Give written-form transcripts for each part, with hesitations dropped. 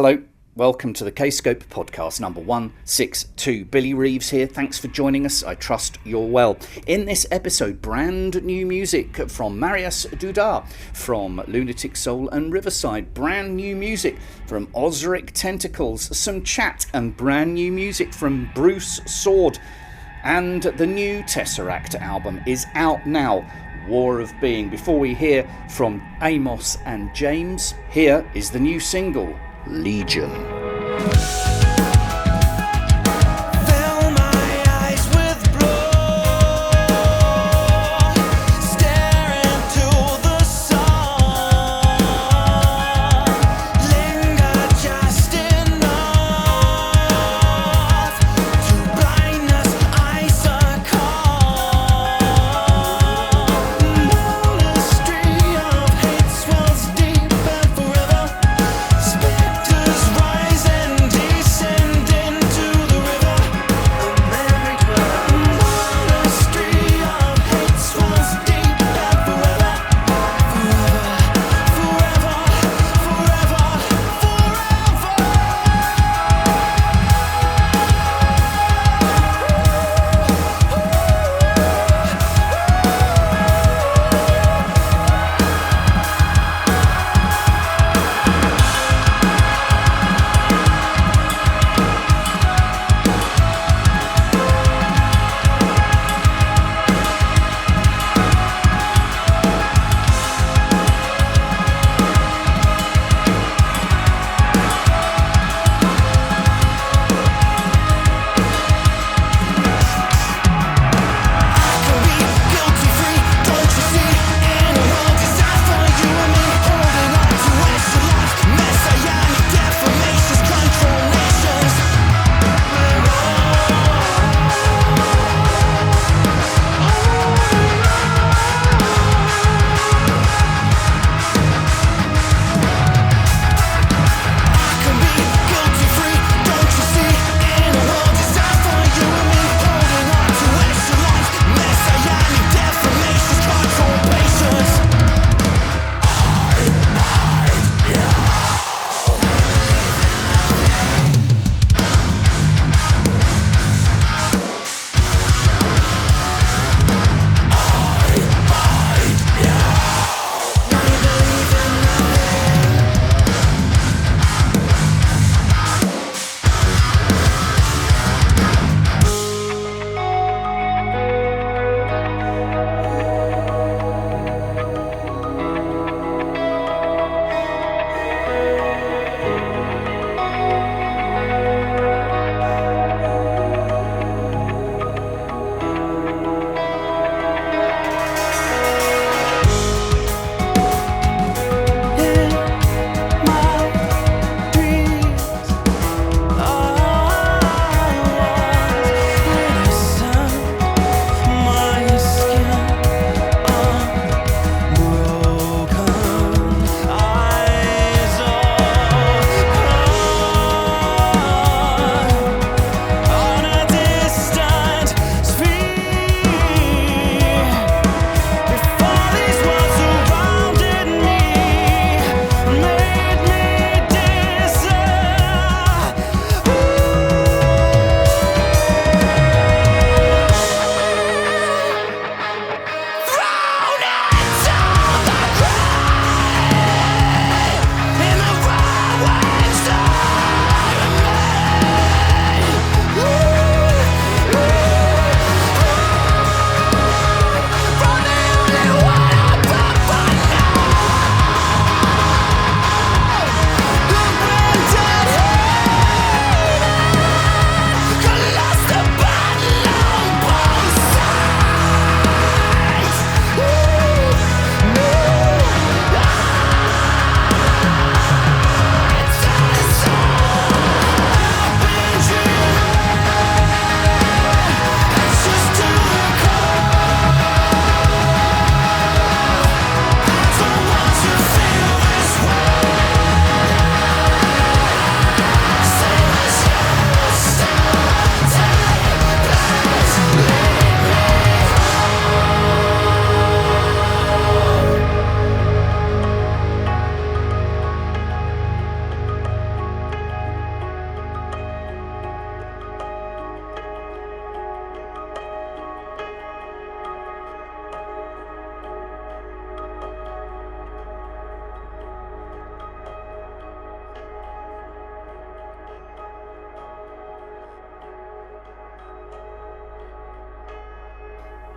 Hello, welcome to the Kscope podcast number 162. Billy Reeves here, thanks for joining us, I trust you're well. In this episode, brand new music from Mariusz Duda from Lunatic Soul and Riverside, brand new music from Ozric Tentacles, some chat and brand new music from Bruce Soord, and the new TesseracT album is out now, War of Being. Before we hear from Amos and James, here is the new single, Legion. Rise and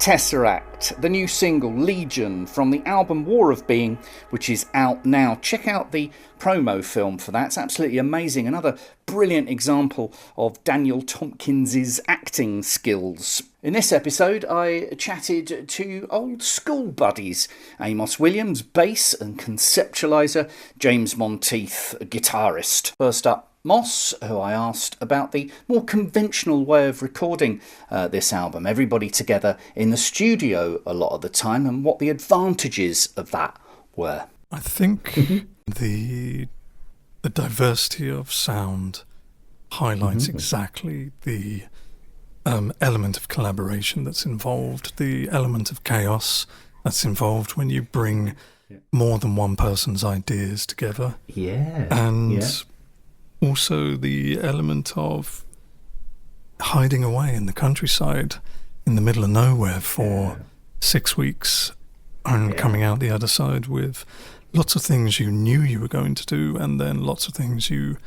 TesseracT, the new single Legion from the album War of Being, which is out now. Check out the promo film for that. It's absolutely amazing. Another brilliant example of Daniel Tompkins's acting skills. In this episode, I chatted to old school buddies, Amos Williams, bass and conceptualiser, James Monteith, guitarist. First up, Moss, who I asked about the more conventional way of recording this album, everybody together in the studio a lot of the time, and what the advantages of that were. I think the diversity of sound highlights exactly the element of collaboration that's involved, the element of chaos that's involved when you bring more than one person's ideas together. And also the element of hiding away in the countryside in the middle of nowhere for 6 weeks and coming out the other side with lots of things you knew you were going to do, and then lots of things you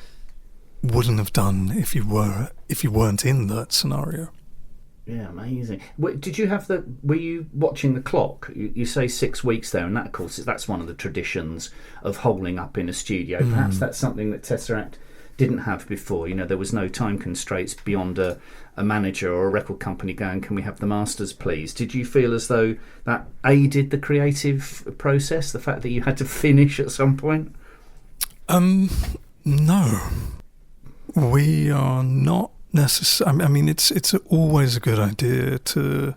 wouldn't have done if you weren't in that scenario. Yeah, amazing. Did you have were you watching the clock? You say 6 weeks there, and that, of course, that's one of the traditions of holding up in a studio. Perhaps that's something that TesseracT didn't have before. You know, there was no time constraints beyond a manager or a record company going, can we have the masters please? Did you feel as though that aided the creative process, the fact that you had to finish at some point? No, we are not necessarily. I mean, it's always a good idea to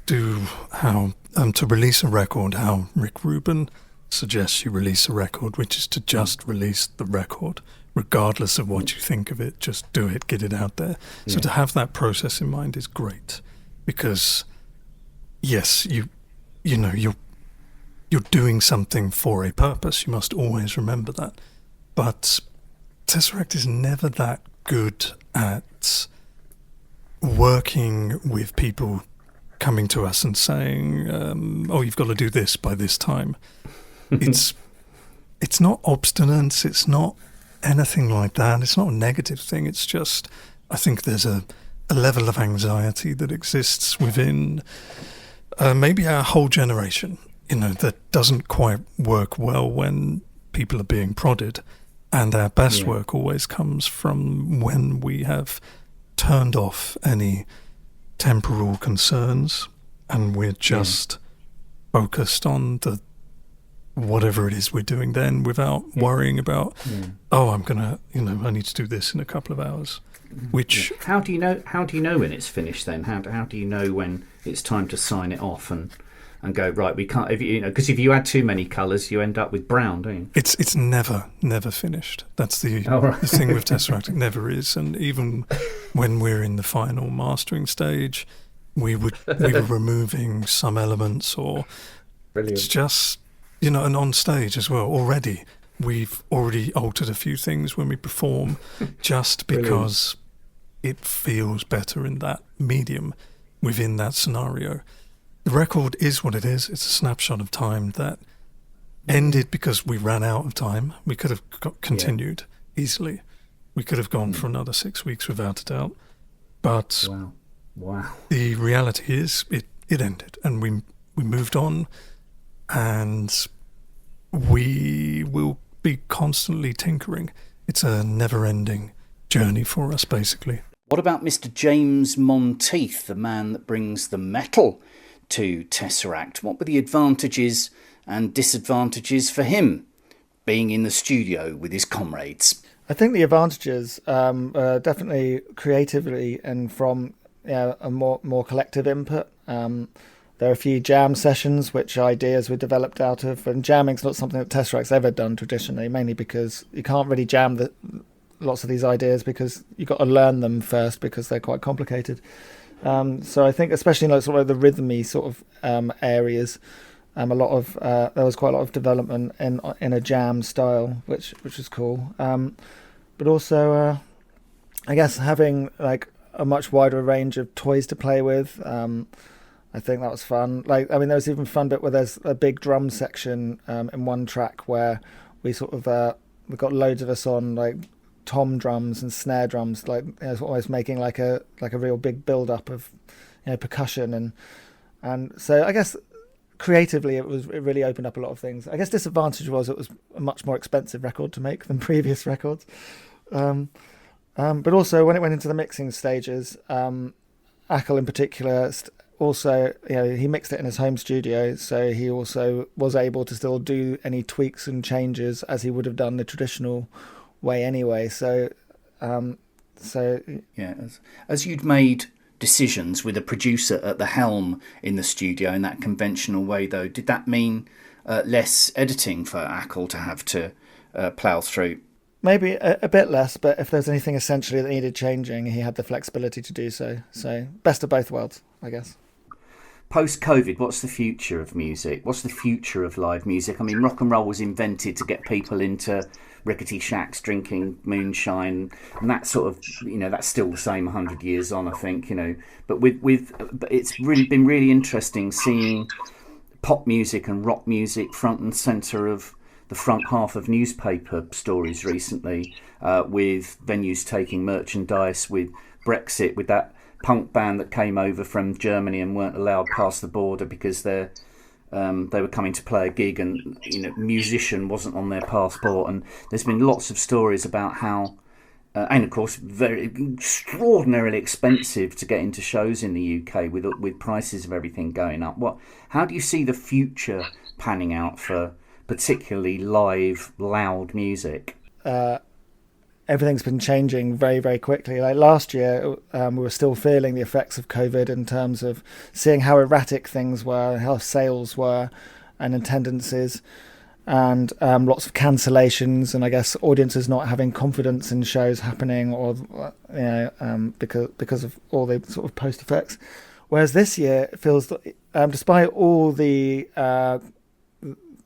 do to release a record how Rick Rubin suggests you release a record, which is to just release the record regardless of what you think of it. Just do it, get it out there. So to have that process in mind is great, because yes, you're doing something for a purpose. You must always remember that. But TesseracT is never that good at working with people coming to us and saying, oh, you've got to do this by this time. It's not obstinance, it's not anything like that. It's not a negative thing. It's just, I think there's a level of anxiety that exists within maybe our whole generation, that doesn't quite work well when people are being prodded. And our best work always comes from when we have turned off any temporal concerns and we're just focused on the whatever it is we're doing then, without worrying about, oh, I'm gonna, I need to do this in a couple of hours. Which how do you know when it's finished then? How do you know when it's time to sign it off and go, right, we can't, because if you add too many colours you end up with brown, don't you? It's never finished. That's the thing with TesseracT. It never is. And even when we're in the final mastering stage, we were removing some elements, or Brilliant. It's just, and on stage as well, already we've already altered a few things when we perform, just because it feels better in that medium within that scenario. The record is what it is. It's a snapshot of time that ended because we ran out of time. We could have continued easily. We could have gone for another 6 weeks without a doubt. But wow. The reality is it ended, and we moved on, and we will be constantly tinkering. It's a never-ending journey for us, basically. What about Mr. James Monteith, the man that brings the metal to TesseracT? What were the advantages and disadvantages for him being in the studio with his comrades? I think the advantages are definitely creatively and from a more collective input. There are a few jam sessions which ideas were developed out of, and jamming's not something that TesseracT's ever done traditionally, mainly because you can't really jam lots of these ideas because you've got to learn them first because they're quite complicated. So I think especially in sort of the rhythmy sort of areas, there was quite a lot of development in a jam style, which was cool. But also, I guess having like a much wider range of toys to play with. I think that was fun. There was even a fun bit where there's a big drum section in one track where we sort of we got loads of us on like tom drums and snare drums, almost making like a real big build up of percussion and so I guess creatively it really opened up a lot of things. I guess disadvantage was it was a much more expensive record to make than previous records. But also when it went into the mixing stages, Ackle in particular also, he mixed it in his home studio, so he also was able to still do any tweaks and changes as he would have done the traditional way anyway. So yeah, as you'd made decisions with a producer at the helm in the studio in that conventional way, though, did that mean less editing for Ackle to have to plough through? Maybe a bit less, but if there's anything essentially that needed changing, he had the flexibility to do so. So best of both worlds, I guess. Post-COVID, what's the future of music? What's the future of live music? I mean, rock and roll was invented to get people into rickety shacks drinking moonshine, and that sort of, that's still the same 100 years on, I think, But but it's really been really interesting seeing pop music and rock music front and centre of the front half of newspaper stories recently, with venues taking merchandise, with Brexit, with that punk band that came over from Germany and weren't allowed past the border because they were coming to play a gig and musician wasn't on their passport. And there's been lots of stories about how and of course very extraordinarily expensive to get into shows in the UK with prices of everything going up. How do you see the future panning out for particularly live loud music? Everything's been changing very, very quickly. Like last year, we were still feeling the effects of COVID in terms of seeing how erratic things were, how sales were, and attendances, and lots of cancellations, and I guess audiences not having confidence in shows happening, or because of all the sort of post effects. Whereas this year, it feels that, despite all the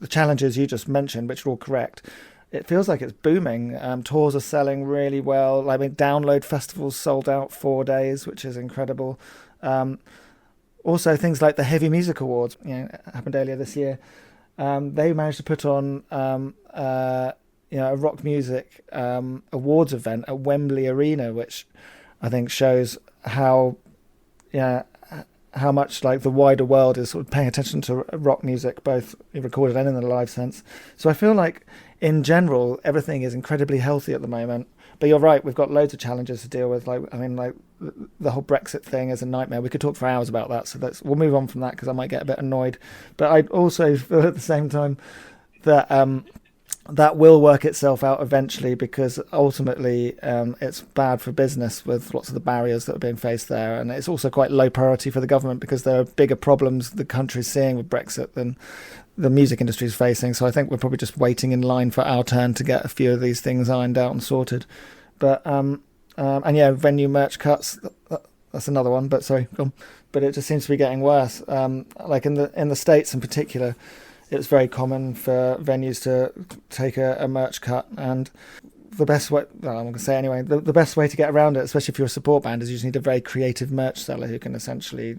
challenges you just mentioned, which are all correct, it feels like it's booming. Tours are selling really well. I mean, Download festivals sold out 4 days, which is incredible. Also, things like the Heavy Music Awards, happened earlier this year. They managed to put on a rock music awards event at Wembley Arena, which I think shows how much like the wider world is sort of paying attention to rock music, both recorded and in the live sense. So I feel like in general, everything is incredibly healthy at the moment. But you're right, we've got loads of challenges to deal with. Like the whole Brexit thing is a nightmare. We could talk for hours about that. So we'll move on from that because I might get a bit annoyed. But I also feel at the same time that that will work itself out eventually, because ultimately it's bad for business with lots of the barriers that are being faced there. And it's also quite low priority for the government because there are bigger problems the country's seeing with Brexit than the music industry is facing. So I think we're probably just waiting in line for our turn to get a few of these things ironed out and sorted. But and yeah, venue merch cuts, that's another one. But sorry, go on. But it just seems to be getting worse. Like in the States in particular, it's very common for venues to take a merch cut, and the best way, well, I'm going to say anyway, the best way to get around it, especially if you're a support band, is you just need a very creative merch seller who can essentially,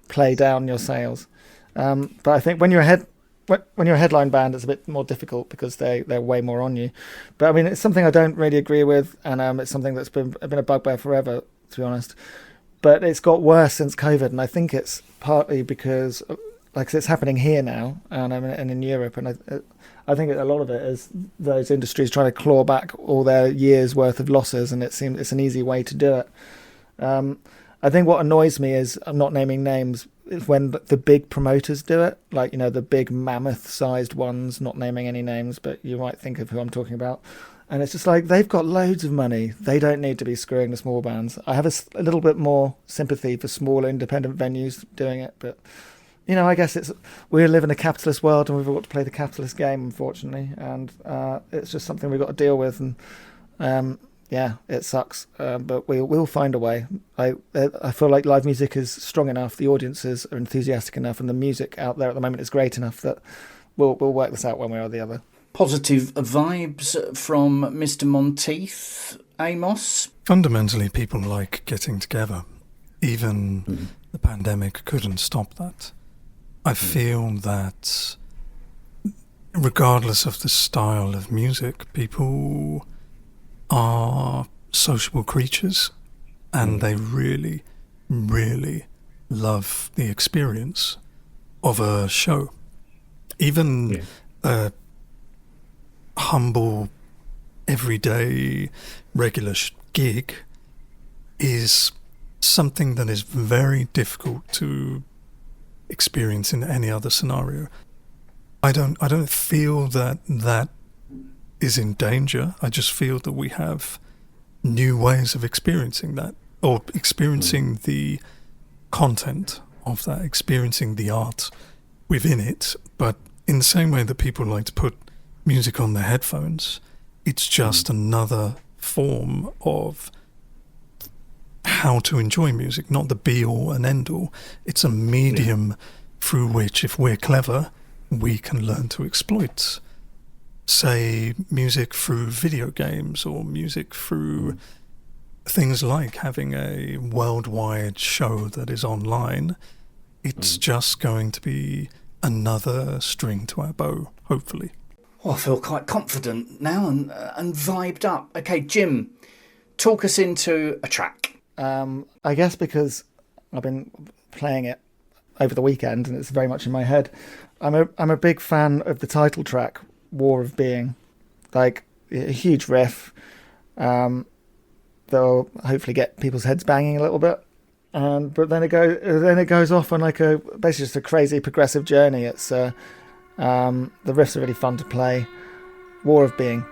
play down your sales. But I think when you're a headline band, it's a bit more difficult because they're way more on you. But I mean, it's something I don't really agree with, and it's something that's been a bugbear forever, to be honest. But it's got worse since COVID, and I think it's partly because, like, it's happening here now, and in Europe, and I think a lot of it is those industries trying to claw back all their years' worth of losses, and it seems it's an easy way to do it. I think what annoys me is, I'm not naming names, is when the big promoters do it, like, the big mammoth-sized ones, not naming any names, but you might think of who I'm talking about. And it's just like, they've got loads of money. They don't need to be screwing the small bands. I have a little bit more sympathy for smaller independent venues doing it, but I guess we live in a capitalist world, and we've got to play the capitalist game, unfortunately, and it's just something we've got to deal with. And yeah, it sucks, but we'll find a way. I feel like live music is strong enough, the audiences are enthusiastic enough, and the music out there at the moment is great enough that we'll work this out one way or the other. Positive vibes from Mr. Monteith, Amos? Fundamentally, people like getting together. Even the pandemic couldn't stop that. I feel that regardless of the style of music, people are sociable creatures, and they really really love the experience of a show. Even a humble, everyday, regular gig is something that is very difficult to experience in any other scenario. I don't feel that is in danger. I just feel that we have new ways of experiencing that, or experiencing the content of that, experiencing the art within it. But in the same way that people like to put music on their headphones, it's just another form of how to enjoy music, not the be-all and end-all. It's a medium through which, if we're clever, we can learn to exploit, say, music through video games, or music through things like having a worldwide show that is online. It's just going to be another string to our bow, hopefully. Well, I feel quite confident now and vibed up. Okay, Jim, talk us into a track. I guess because I've been playing it over the weekend and it's very much in my head. I'm a big fan of the title track, War of Being. Like, a huge riff. That'll hopefully get people's heads banging a little bit. But then it goes off on like basically just a crazy progressive journey. It's the riffs are really fun to play. War of Being.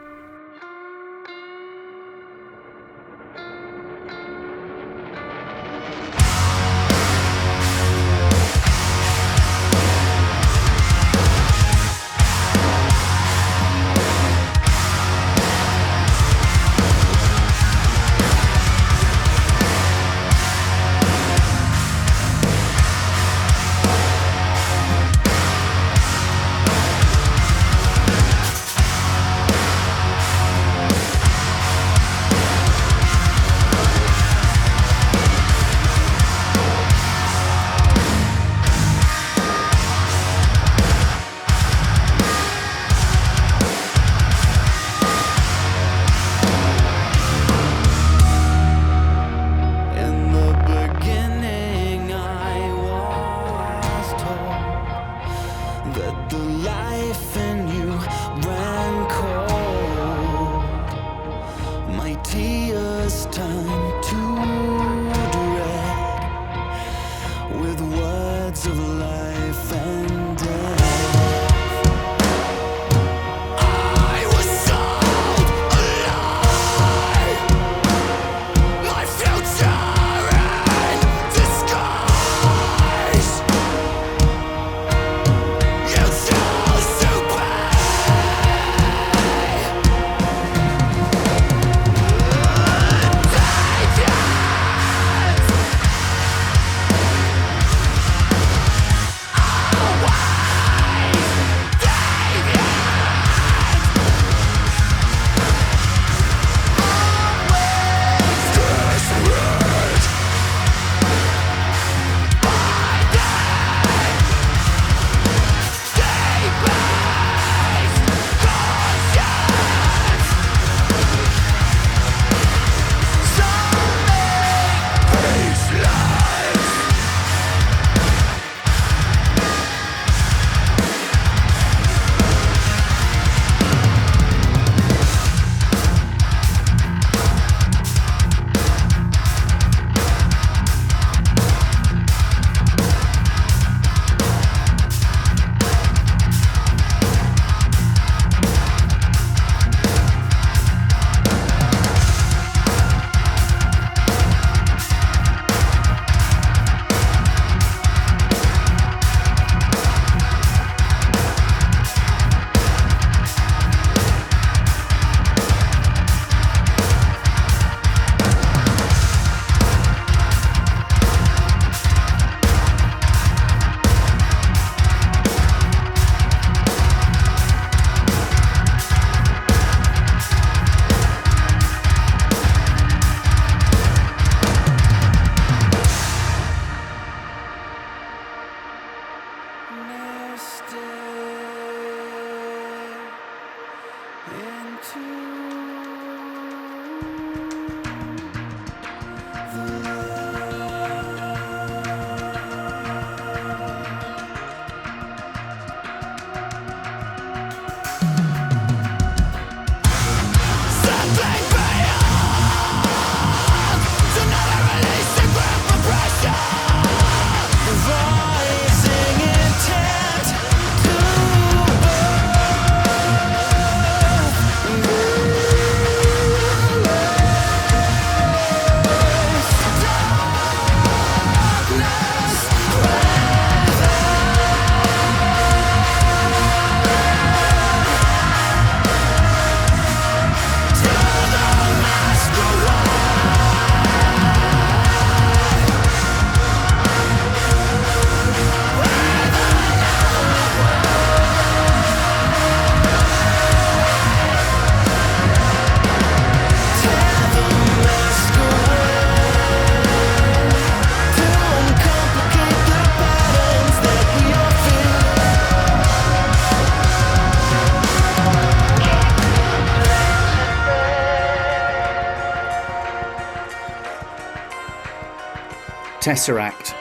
TesseracT,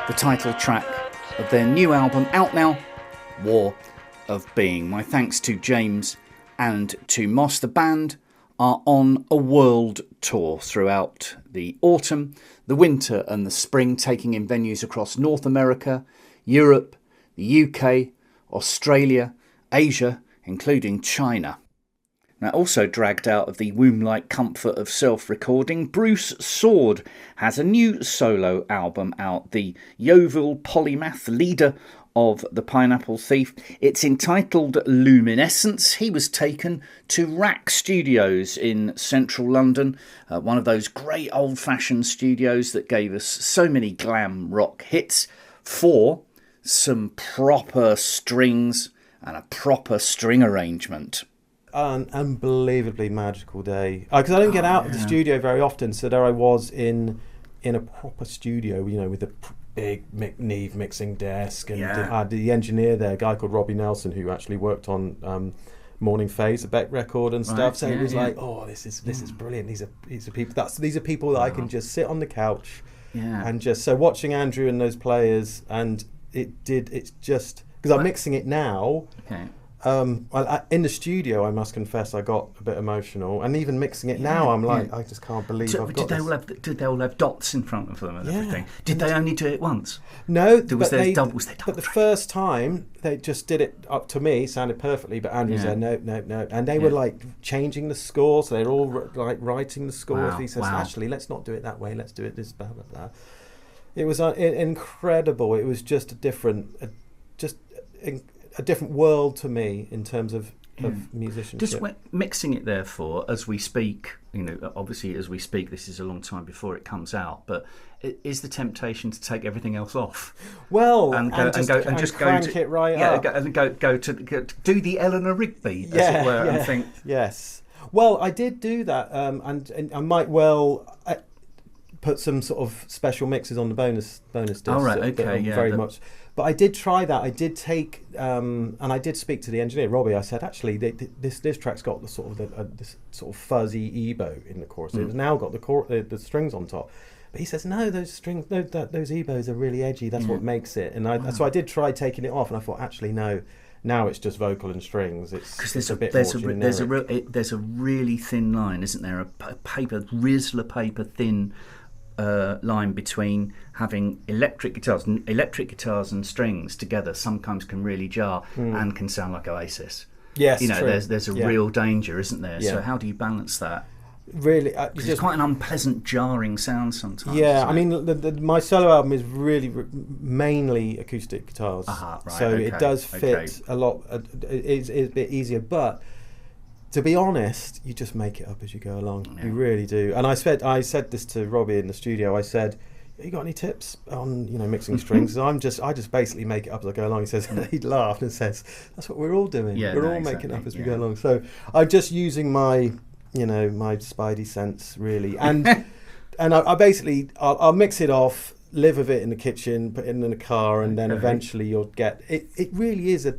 the title track of their new album, out now, War of Being. My thanks to James and to Moss. The band are on a world tour throughout the autumn, the winter and the spring, taking in venues across North America, Europe, the UK, Australia, Asia, including China. Now, also dragged out of the womb-like comfort of self-recording, Bruce Soord has a new solo album out, the Yeovil polymath leader of the Pineapple Thief. It's entitled Luminescence. He was taken to RAK Studios in central London, one of those great old-fashioned studios that gave us so many glam rock hits, for some proper strings and a proper string arrangement. An unbelievably magical day, because I don't get out of the studio very often, so there I was in a proper studio, with a big Neve mixing desk, and I had the engineer there, a guy called Robbie Nelson, who actually worked on Morning Phase, the Beck record and stuff. So it was like, this is brilliant. These are people that I can just sit on the couch and just watching Andrew and those players, and it's just because I'm mixing it now. Okay. In the studio, I must confess, I got a bit emotional, and even mixing it now, I'm like, I just can't believe I've got this. Did they all have dots in front of them and everything? Did they only do it once? No, was there double but the first time they just did it up to me, sounded perfectly, but Andrew said no, and they were like changing the score, so they're all like writing the score. He says, actually, let's not do it that way, let's do it this, blah blah blah. It was incredible. It was just a different world to me in terms of musicianship. Just mixing it, therefore, as we speak, obviously as we speak, this is a long time before it comes out, but is the temptation to take everything else off? Well, and just crank it right up. And go to do the Eleanor Rigby, as it were, and think. Yes. Well, I did do that, and I might well put some sort of special mixes on the bonus discs. Oh, right, okay, very much. But I did try that. I did take, and I did speak to the engineer, Robbie. I said, actually, this track's got the sort of this sort of fuzzy ebow in the chorus. It's now got the strings on top. But he says, no, those strings, those ebos are really edgy. That's what makes it. And so I did try taking it off, and I thought, actually, no. Now it's just vocal and strings. It's a bit more generic. There's a really thin line, isn't there? A Rizla paper thin line between having electric guitars and strings together sometimes can really jar and can sound like Oasis. Yes, true. There's a real danger, isn't there? So how do you balance that? Really, it's quite an unpleasant, jarring sound sometimes. Yeah, I mean, my solo album is really mainly acoustic guitars, so it does fit a lot. It's a bit easier, but to be honest, you just make it up as you go along. You really do. And I said this to Robbie in the studio. I said, "You got any tips on mixing strings?" I just basically make it up as I go along. He says, he laughed and says, "That's what we're all doing. We're all making it up as we go along." So I'm just using my my Spidey Sense, really, and I basically I'll mix it off, live with it in the kitchen, put it in the car, and then eventually you'll get it. It really is a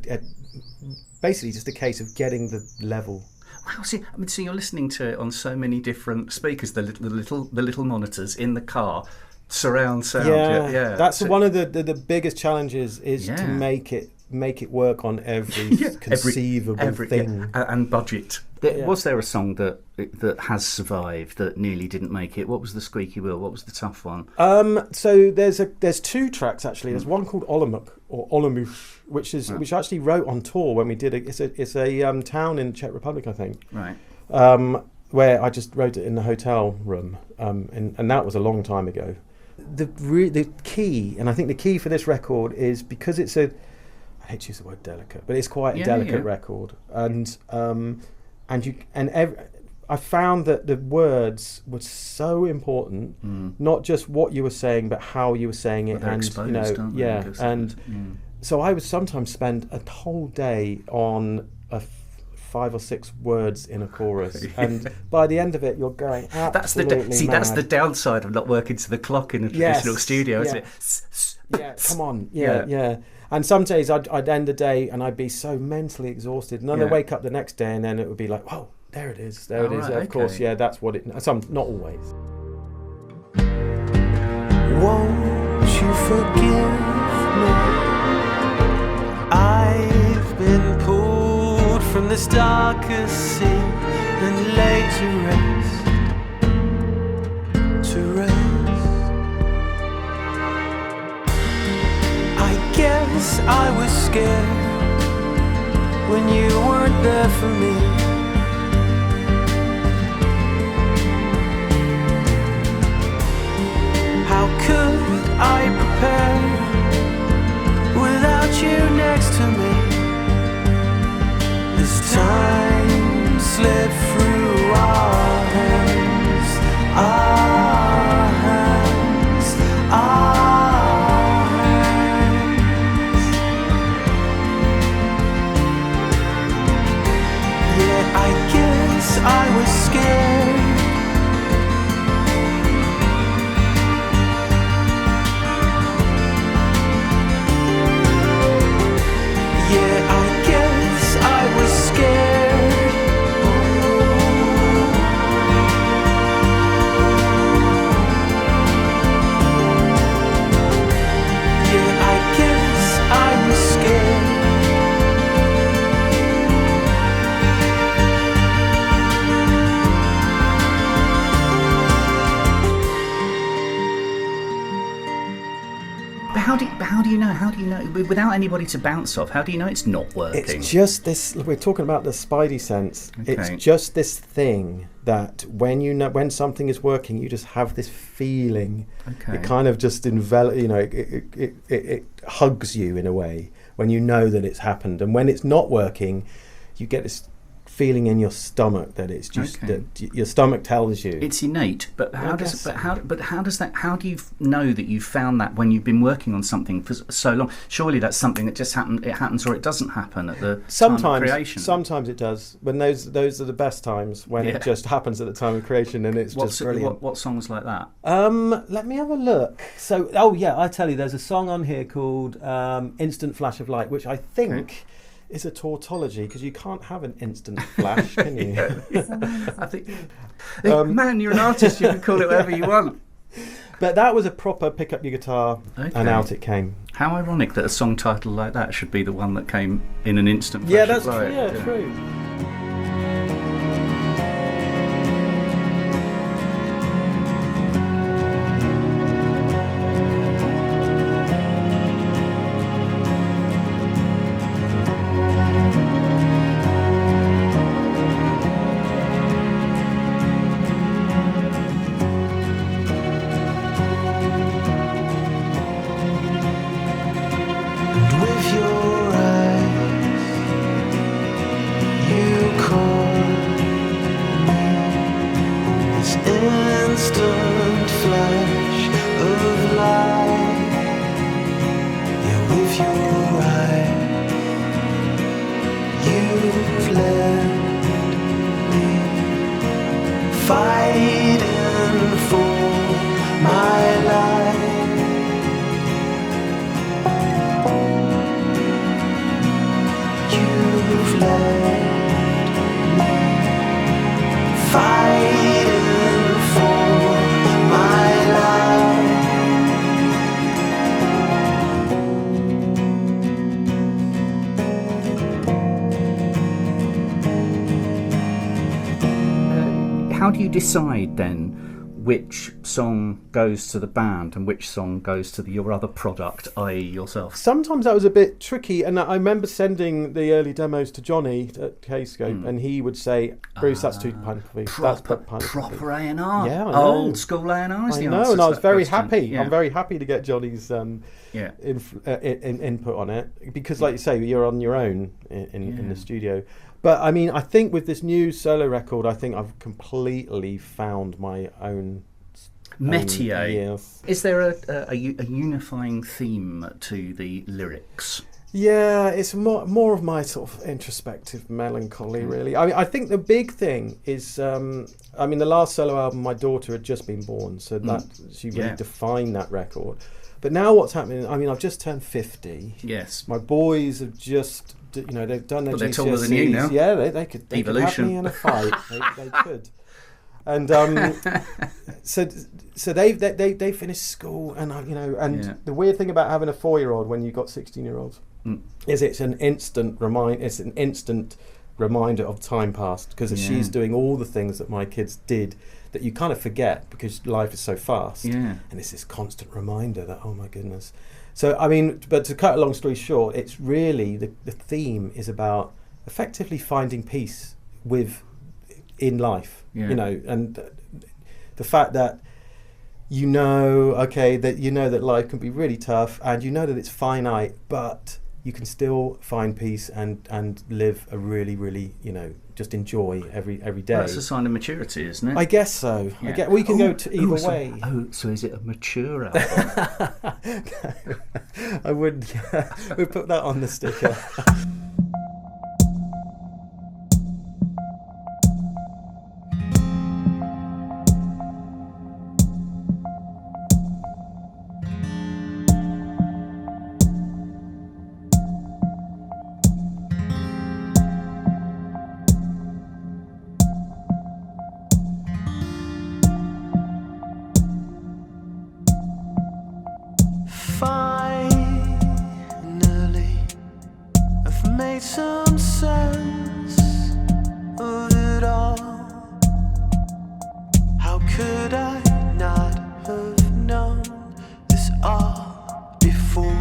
basically just a case of getting the level. Wow, so you're listening to it on so many different speakers, the little monitors in the car, surround sound. Yeah. That's one of the biggest challenges is to make it work on every conceivable thing and budget. Was there a song that has survived that nearly didn't make it? What was the squeaky wheel? What was the tough one? So there's two tracks actually. There's one called Olomouc or Olomouc, which I actually wrote on tour when we did it. It's a town in the Czech Republic, I think. Right. Where I just wrote it in the hotel room, and that was a long time ago. The key, and I think the key for this record is because it's I hate to use the word delicate, but it's quite a delicate record, I found that the words were so important, not just what you were saying, but how you were saying it, and so I would sometimes spend a whole day on 5 or 6 words in a chorus, and by the end of it, you're going absolutely mad. That's the downside of not working to the clock in a traditional studio, isn't it? Yeah, come on, yeah. And some days I'd end the day and I'd be so mentally exhausted, and then I'd wake up the next day and then it would be like, whoa, there it is. Of course, that's what it. Some, not always. Won't you forgive me? I've been pulled from this darkest sea and laid to rest, to rest. I guess I was scared when you weren't there for me. How could I prepare without you next to me? This time slipped through our hands, our hands, our hands. Yeah, I guess I was scared. How do you know? How do you know? Without anybody to bounce off, how do you know it's not working? It's just this. We're talking about the Spidey Sense. Okay. It's just this thing that when you know when something is working, you just have this feeling. Okay. It kind of just it hugs you in a way when you know that it's happened, and when it's not working, you get this feeling in your stomach that it's just that your stomach tells you it's innate. But how does that? How do you know that you found that when you've been working on something for so long? Surely that's something that just happened. It happens or it doesn't happen at the time of creation. Sometimes it does. When those are the best times when it just happens at the time of creation, and it's just brilliant. What songs like that? Let me have a look. So, I tell you, there's a song on here called "Instant Flash of Light," which I think. Okay. Is a tautology because you can't have an instant flash, can you? I think, man, you're an artist. You can call it whatever you want. But that was a proper pick up your guitar and out it came. How ironic that a song title like that should be the one that came in an instant flash of light. Yeah, true. How do you decide then which song goes to the band and which song goes to your other product, i.e. yourself? Sometimes that was a bit tricky, and I remember sending the early demos to Johnny at Kscope, and he would say, "Bruce, that's too pineapple. Proper A&R. Yeah, I know. Old school A&R is the answer. And I was very question. happy. Yeah. I'm very happy to get Johnny's input on it, because, like you say, you're on your own in the studio. But I mean, I think with this new solo record, I think I've completely found my own métier. Yes. Is there a unifying theme to the lyrics? Yeah, it's more of my sort of introspective melancholy, really. I mean, I think the big thing is, the last solo album, my daughter had just been born, so that she really defined that record. But now what's happening? I mean, I've just turned 50. Yes. My boys have just, they've done their GCSEs. They're taller than you now. Yeah, they could have Evolution. me in a fight. they could. And so they finished school, and the weird thing about having a 4-year-old when you've got 16-year-olds is it's an instant reminder of time past, because she's doing all the things that my kids did that you kind of forget because life is so fast. And it's this constant reminder that, oh my goodness. So I mean, but to cut a long story short, it's really the theme is about effectively finding peace in life, and the fact that that life can be really tough, and that it's finite, but you can still find peace and live a really, really, just enjoy every day. Well, that's a sign of maturity, isn't it? I guess so. Yeah. We can go to either way. So is it a mature album? I would. We'll put that on the sticker. Finally, I've made some sense of it all. How could I not have known this all before?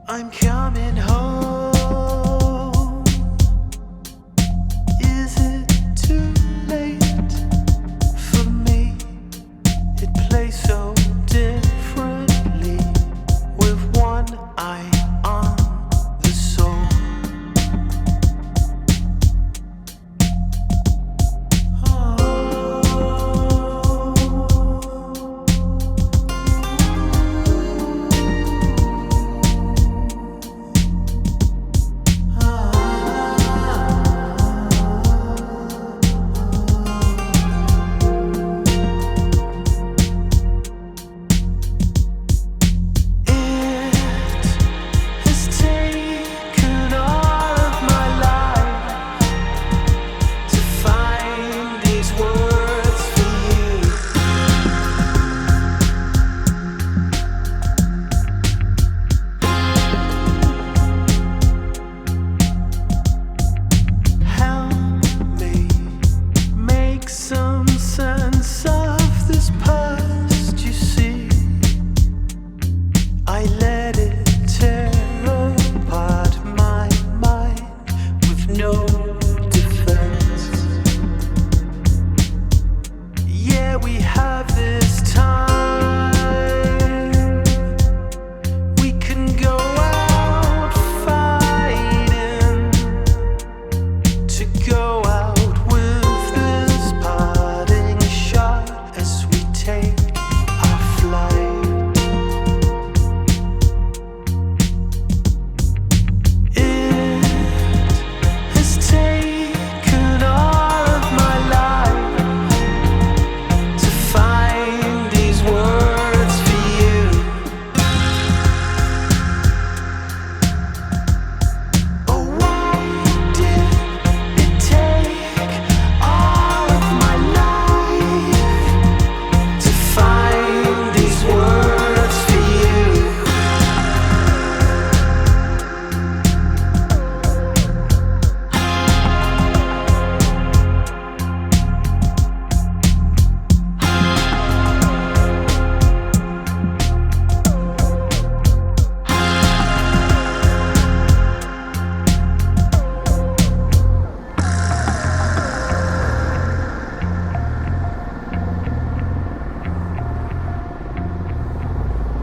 I'm coming home. Is it too late for me? It plays so differently with one eye on the soul.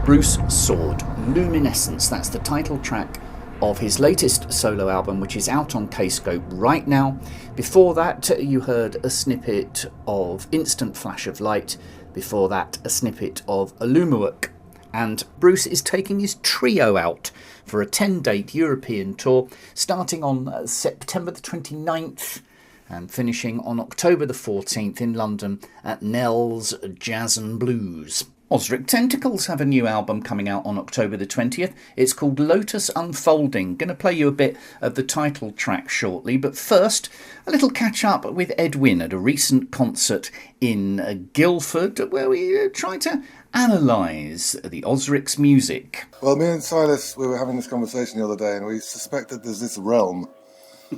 Bruce Soord, Luminescence, that's the title track of his latest solo album, which is out on Kscope right now. Before that, you heard a snippet of Instant Flash of Light. Before that, a snippet of Olomouc. And Bruce is taking his trio out for a 10-date European tour, starting on September the 29th and finishing on October the 14th in London at Nell's Jazz and Blues. Ozric Tentacles have a new album coming out on October the 20th. It's called Lotus Unfolding. Going to play you a bit of the title track shortly, but first, a little catch up with Ed WYNNE at a recent concert in Guildford, where we tried to analyse the Ozric's music. Well, me and Silas, we were having this conversation the other day, and we suspect that there's this realm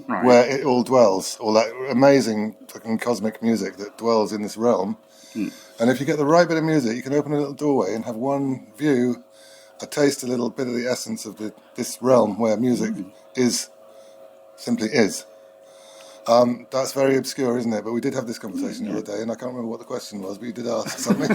where it all dwells, all that amazing fucking cosmic music that dwells in this realm. And if you get the right bit of music, you can open a little doorway and have one view, taste a little bit of the essence of this realm where music simply is. That's very obscure, isn't it? But we did have this conversation the other day, and I can't remember what the question was, but you did ask something.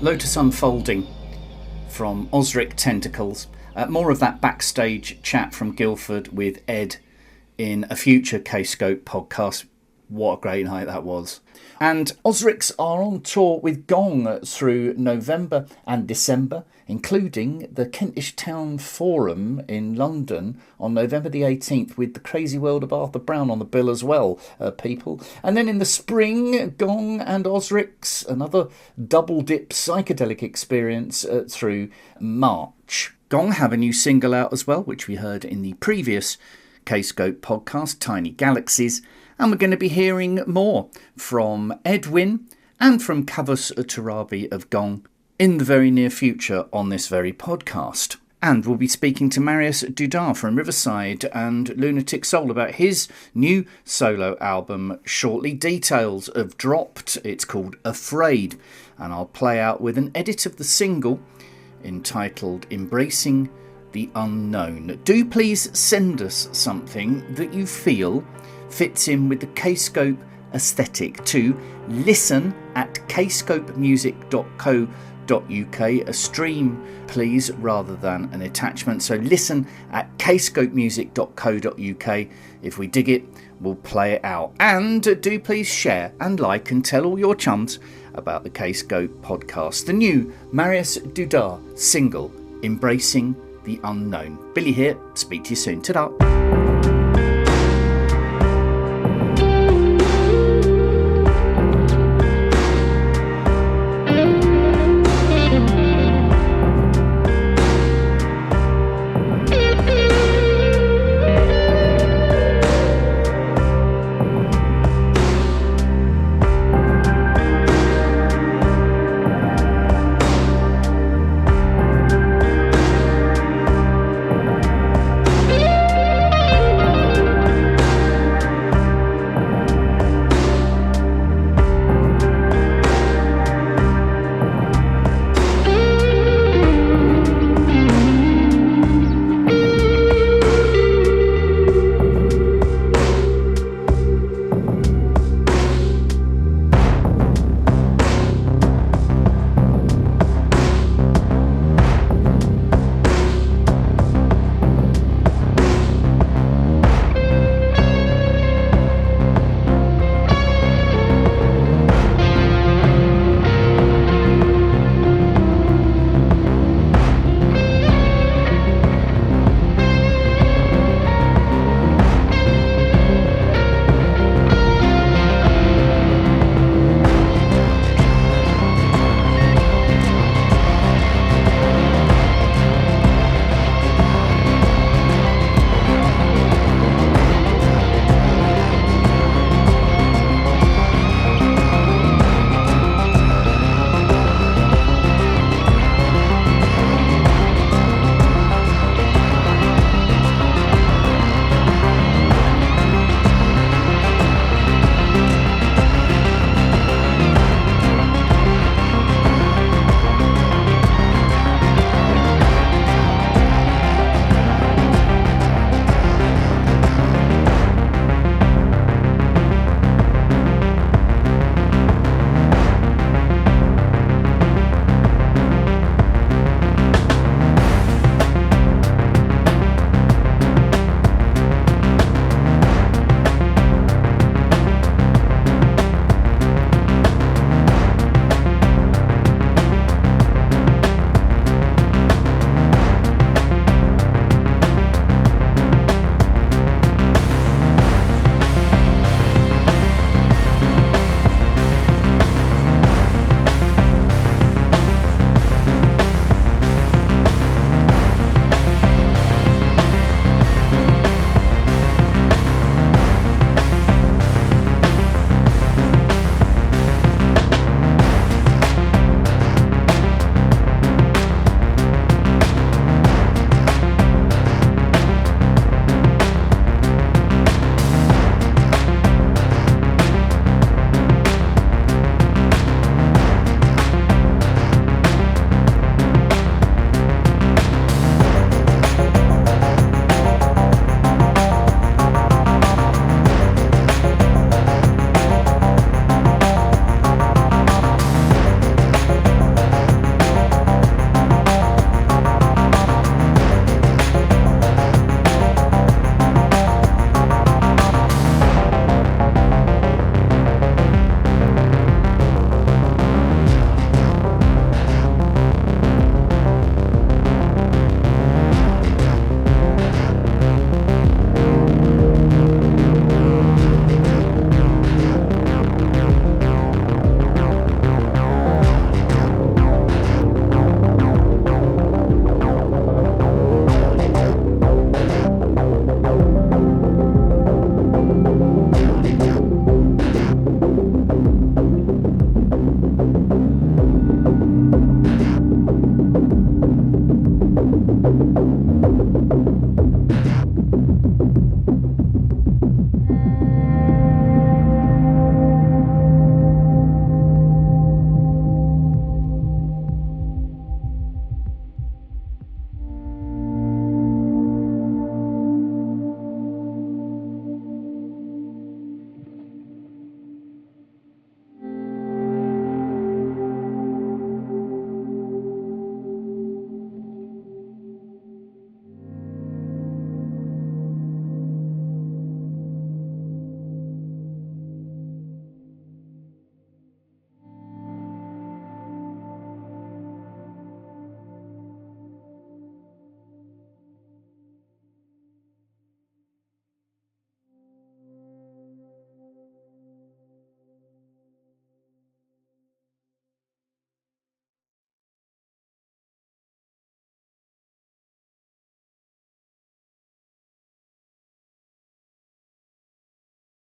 Lotus Unfolding from Ozric Tentacles. More of that backstage chat from Guildford with Ed in a future Kscope podcast. What a great night that was. And Ozrics are on tour with Gong through November and December, including the Kentish Town Forum in London on November the 18th with the Crazy World of Arthur Brown on the bill as well, people. And then in the spring, Gong and Ozrics, another double dip psychedelic experience through March. Gong have a new single out as well, which we heard in the previous Kscope podcast, Tiny Galaxies. And we're going to be hearing more from Ed WYNNE and from Kavus Turabi of Gong in the very near future on this very podcast. And we'll be speaking to Mariusz Duda from Riverside and Lunatic Soul about his new solo album shortly. Details have dropped. It's called Afraid. And I'll play out with an edit of the single entitled Embracing the Unknown. Do please send us something that you feel fits in with the Kscope aesthetic to listen@kscopemusic.co.uk a stream please rather than an attachment. So listen at kscopemusic.co.uk. If we dig it, we'll play it out. And do please share and like and tell all your chums about the Kscope podcast, the new Mariusz Duda single, Embracing the Unknown. Billy here, speak to you soon. Ta-da!